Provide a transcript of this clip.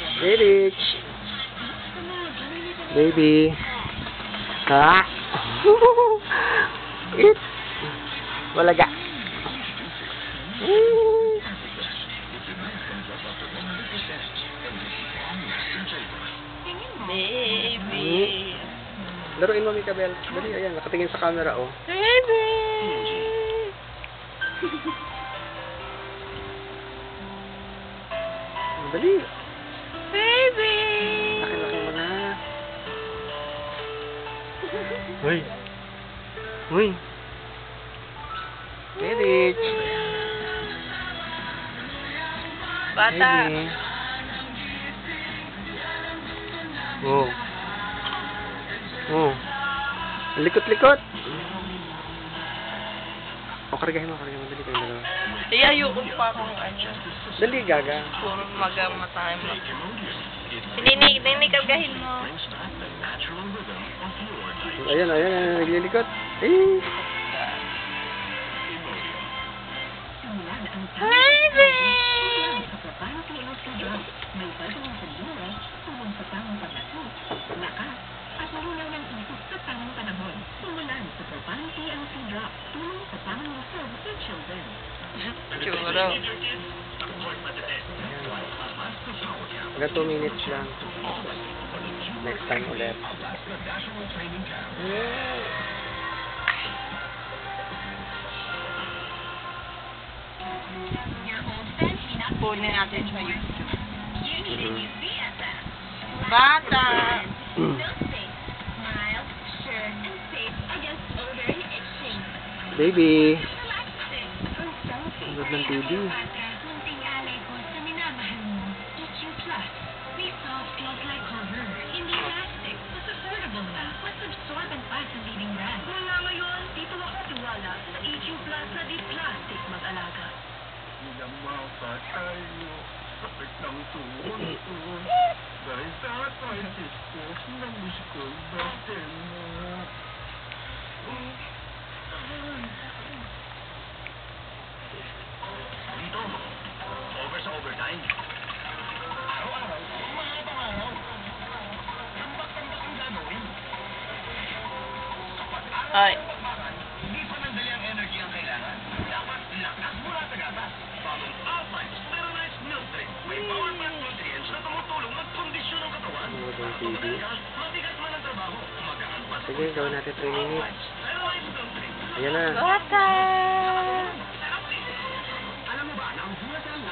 Hey, Rich. Baby. Ha? It. Walaga. Baby. Laruin mo, Mika Bell. Dali, ayan. Nakatingin sa camera, oh. Baby. Dali. Baby. Laki-laki mo na. Uy. Uy. Hey, Rich. Bata. Baby. Oh. Oh. Likot-likot. O, kargahin mo. Dali kayong dalawa. Ayoko pa akong ano. Dali, gaga. Puro magamatahin mo. Ninikagahin mo. Ayan, naglilikot. Eh. Baby! Churro. Hanggang 2 minutes lang. Next time ulit. Punin natin sa YouTube. Bata! Baby! Sunod ng TV. Sakit ng tuhod ko. Dahil sa arthritis ko, namiss ko ang birthday mo. Dito, over sa overtime. Araw-araw, mga pangaraw. Tambak-tambak ang gagawin. Kapag Ay. hindi pa nandali ang energy ang kailangan. Dapat lakas mula sa gatas. Bagong Alpine Sterilized Milk Drink. May power pack nutrients na tumutulong magkondisyon ng katawan. Sunod ng TV. Mabigat man ang trabaho, magaan pa. Sige, gawin natin 3 minutes. Ayan na. Bata! Alam mo ba, ang bulat ng